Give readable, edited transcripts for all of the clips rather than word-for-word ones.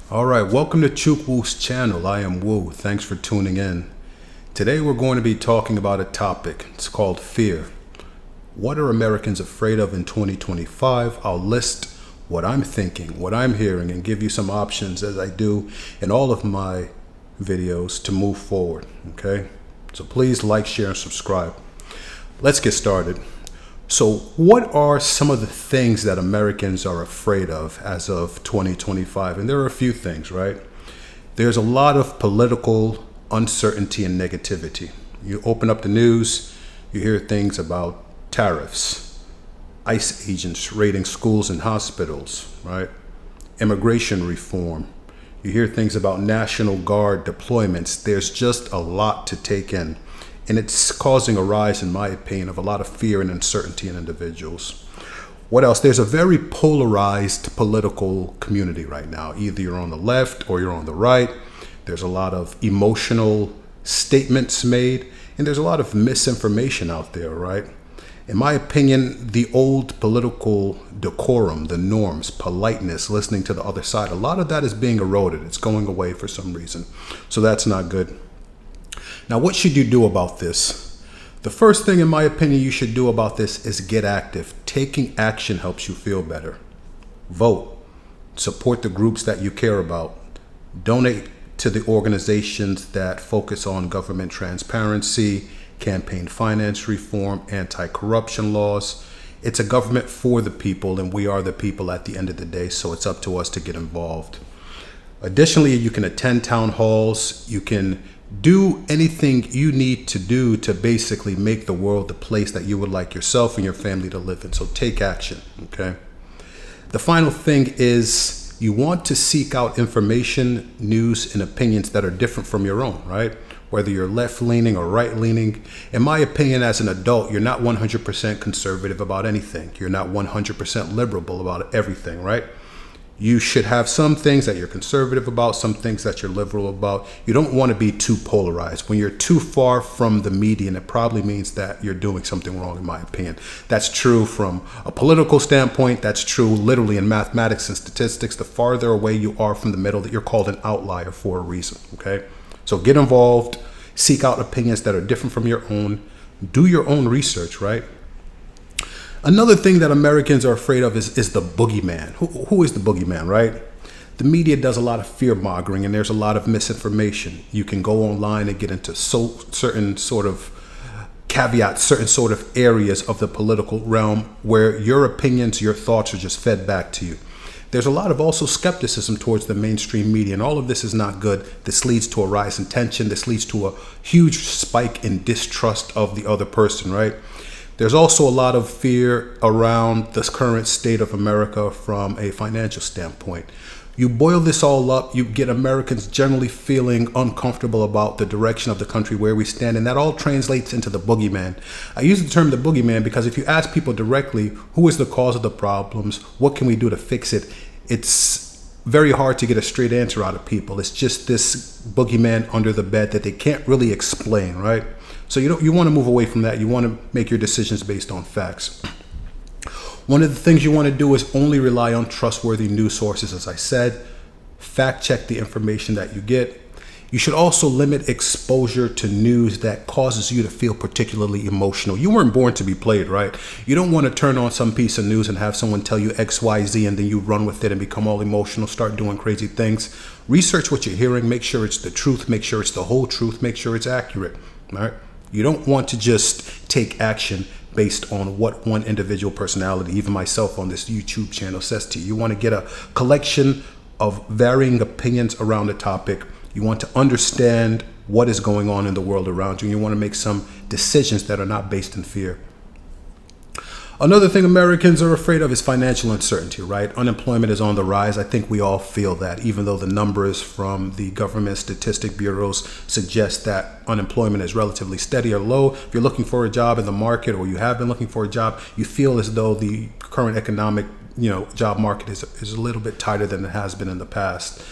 All right, welcome to chukwuschannel. I am Wu. Thanks for tuning in. Today we're going to be talking about a topic. It's called fear. What are Americans afraid of in 2025? I'll list what I'm thinking, what I'm hearing, and give you some options as I do in all of my videos to move forward, okay? So please like, share, and subscribe. Let's get started. So what are some of the things that Americans are afraid of as of 2025? And there are a few things, right? There's a lot of political uncertainty and negativity. You open up the news, you hear things about tariffs, ICE agents raiding schools and hospitals, right? Immigration reform. You hear things about National Guard deployments. There's just a lot to take in. And it's causing a rise, in my opinion, of a lot of fear and uncertainty in individuals. What else? There's a very polarized political community right now. Either you're on the left or you're on the right. There's a lot of emotional statements made, and there's a lot of misinformation out there, right? In my opinion, the old political decorum, the norms, politeness, listening to the other side, a lot of that is being eroded. It's going away for some reason. So that's not good. Now, what should you do about this? The first thing, in my opinion, you should do about this is get active. Taking action helps you feel better. Vote. Support the groups that you care about. Donate to the organizations that focus on government transparency, campaign finance reform, anti-corruption laws. It's a government for the people, and we are the people at the end of the day, so it's up to us to get involved. Additionally, you can attend town halls. You can do anything you need to do to basically make the world the place that you would like yourself and your family to live in. So take action, okay? The final thing is you want to seek out information, news, and opinions that are different from your own, right? Whether you're left-leaning or right-leaning. In my opinion, as an adult, you're not 100% conservative about anything. You're not 100% liberal about everything, right? You should have some things that you're conservative about, some things that you're liberal about. You don't want to be too polarized. When you're too far from the median, it probably means that you're doing something wrong, in my opinion. That's true from a political standpoint. That's true literally in mathematics and statistics. The farther away you are from the middle, that you're called an outlier for a reason, okay? So get involved, seek out opinions that are different from your own, do your own research, right? Another thing that Americans are afraid of is the boogeyman. Who is the boogeyman, right? The media does a lot of fear-mongering, and there's a lot of misinformation. You can go online and get into certain sort of caveats, certain sort of areas of the political realm where your opinions, your thoughts are just fed back to you. There's a lot of also skepticism towards the mainstream media, and all of this is not good. This leads to a rise in tension. This leads to a huge spike in distrust of the other person, right? There's also a lot of fear around this current state of America from a financial standpoint. You boil this all up, you get Americans generally feeling uncomfortable about the direction of the country, where we stand, and that all translates into the boogeyman. I use the term the boogeyman because if you ask people directly, who is the cause of the problems, what can we do to fix it, it's very hard to get a straight answer out of people. It's just this boogeyman under the bed that they can't really explain, right? So you want to move away from that. You want to make your decisions based on facts. One of the things you want to do is only rely on trustworthy news sources, as I said. Fact check the information that you get. You should also limit exposure to news that causes you to feel particularly emotional. You weren't born to be played, right? You don't want to turn on some piece of news and have someone tell you X, Y, Z, and then you run with it and become all emotional, start doing crazy things. Research what you're hearing. Make sure it's the truth. Make sure it's the whole truth. Make sure it's accurate, all right? You don't want to just take action based on what one individual personality, even myself on this YouTube channel, says to you. You want to get a collection of varying opinions around the topic. You want to understand what is going on in the world around you. You want to make some decisions that are not based in fear. Another thing Americans are afraid of is financial uncertainty, right? Unemployment is on the rise. I think we all feel that, even though the numbers from the government statistic bureaus suggest that unemployment is relatively steady or low. If you're looking for a job in the market, or you have been looking for a job, you feel as though the current economic, job market is a little bit tighter than it has been in the past.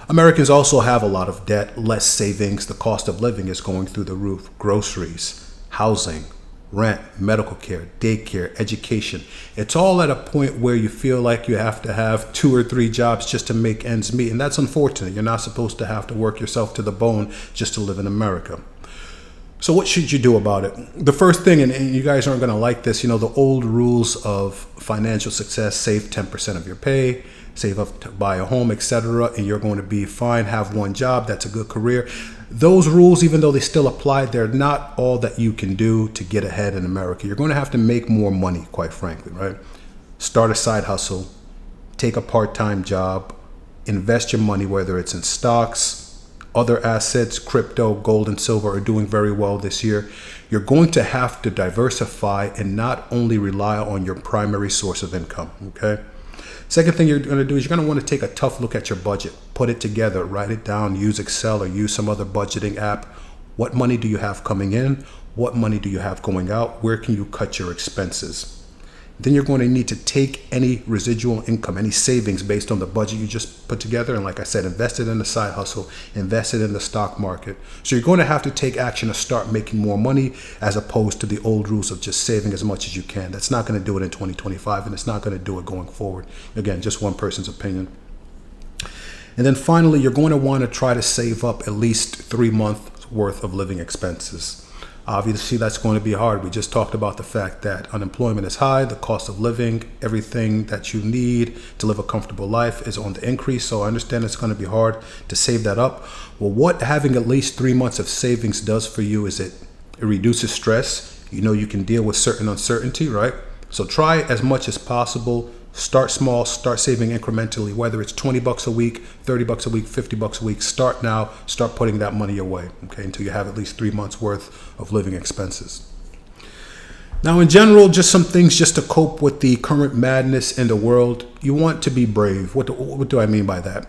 Americans also have a lot of debt, less savings. The cost of living is going through the roof. Groceries, housing, rent, medical care, daycare, education. It's all at a point where you feel like you have to have 2 or 3 jobs just to make ends meet. And that's unfortunate. You're not supposed to have to work yourself to the bone just to live in America. So what should you do about it? The first thing, and you guys aren't going to like this, the old rules of financial success: save 10% of your pay, save up to buy a home, etc., and you're going to be fine. Have one job. That's a good career. Those rules, even though they still apply, they're not all that you can do to get ahead in America. You're going to have to make more money, quite frankly, right? Start a side hustle, take a part-time job, invest your money, whether it's in stocks, other assets. Crypto, gold, and silver are doing very well this year. You're going to have to diversify and not only rely on your primary source of income, okay? Second thing you're going to do is you're going to want to take a tough look at your budget, put it together, write it down, use Excel or use some other budgeting app. What money do you have coming in? What money do you have going out? Where can you cut your expenses? Then you're going to need to take any residual income, any savings based on the budget you just put together. And like I said, invest it in a side hustle, invest it in the stock market. So you're going to have to take action to start making more money, as opposed to the old rules of just saving as much as you can. That's not going to do it in 2025, and it's not going to do it going forward. Again, just one person's opinion. And then finally, you're going to want to try to save up at least 3 months worth of living expenses. Obviously, that's going to be hard. We just talked about the fact that unemployment is high, the cost of living, everything that you need to live a comfortable life is on the increase. So I understand it's going to be hard to save that up. Well, what having at least 3 months of savings does for you is it reduces stress. You can deal with certain uncertainty, right? So try as much as possible. Start small, start saving incrementally, whether it's $20 a week, $30 a week, $50 a week. Start now, start putting that money away, okay, until you have at least 3 months worth of living expenses. Now, in general, just some things just to cope with the current madness in the world. You want to be brave. What do I mean by that?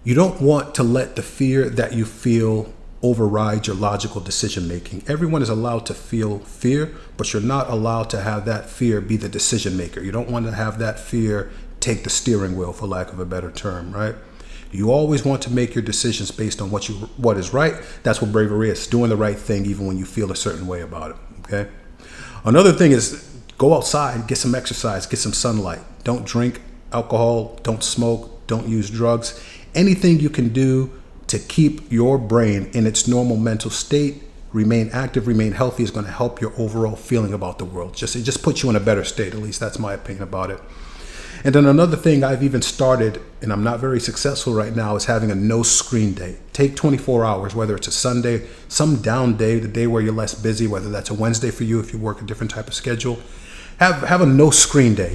You don't want to let the fear that you feel override your logical decision making. Everyone is allowed to feel fear, but you're not allowed to have that fear be the decision maker. You don't want to have that fear take the steering wheel, for lack of a better term, right? You always want to make your decisions based on what is right. That's what bravery is, doing the right thing even when you feel a certain way about it, okay? Another thing is go outside, get some exercise, get some sunlight. Don't drink alcohol, don't smoke, don't use drugs. Anything you can do to keep your brain in its normal mental state, remain active, remain healthy, is going to help your overall feeling about the world. It just puts you in a better state. At least that's my opinion about it. And then another thing I've even started, and I'm not very successful right now, is having a no screen day. Take 24 hours, whether it's a Sunday, some down day, the day where you're less busy, whether that's a Wednesday for you if you work a different type of schedule. Have a no screen day.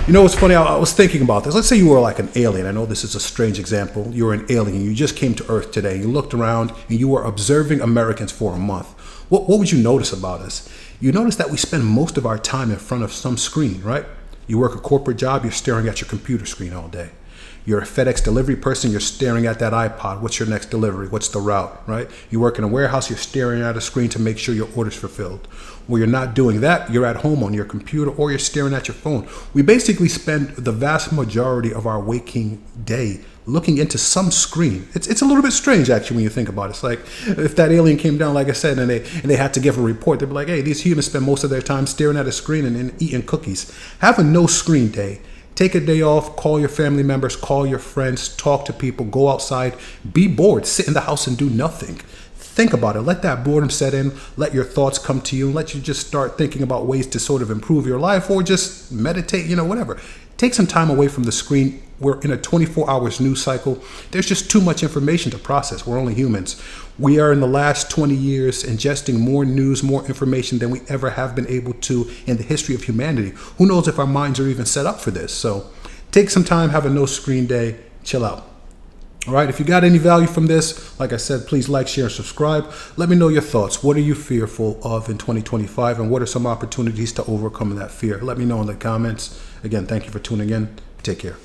What's funny? I was thinking about this. Let's say you were like an alien. I know this is a strange example. You were an alien. You just came to Earth today. You looked around and you were observing Americans for a month. What would you notice about us? You notice that we spend most of our time in front of some screen, right? You work a corporate job, you're staring at your computer screen all day. You're a FedEx delivery person, you're staring at that iPod. What's your next delivery? What's the route, right? You work in a warehouse, you're staring at a screen to make sure your order's fulfilled. Where you're not doing that, you're at home on your computer or you're staring at your phone. We basically spend the vast majority of our waking day looking into some screen. It's a little bit strange, actually, when you think about it. It's like if that alien came down, like I said, and they had to give a report, they'd be like, hey, these humans spend most of their time staring at a screen and eating cookies. Have a no screen day. Take a day off, call your family members, call your friends, talk to people, go outside, be bored, sit in the house and do nothing. Think about it. Let that boredom set in. Let your thoughts come to you and let you just start thinking about ways to sort of improve your life or just meditate, whatever. Take some time away from the screen. We're in a 24 hours news cycle. There's just too much information to process. We're only humans. We are in the last 20 years ingesting more news, more information than we ever have been able to in the history of humanity. Who knows if our minds are even set up for this? So take some time, have a no screen day, chill out. All right, if you got any value from this, like I said, please like, share, and subscribe. Let me know your thoughts. What are you fearful of in 2025, and what are some opportunities to overcome that fear? Let me know in the comments. Again, thank you for tuning in. Take care.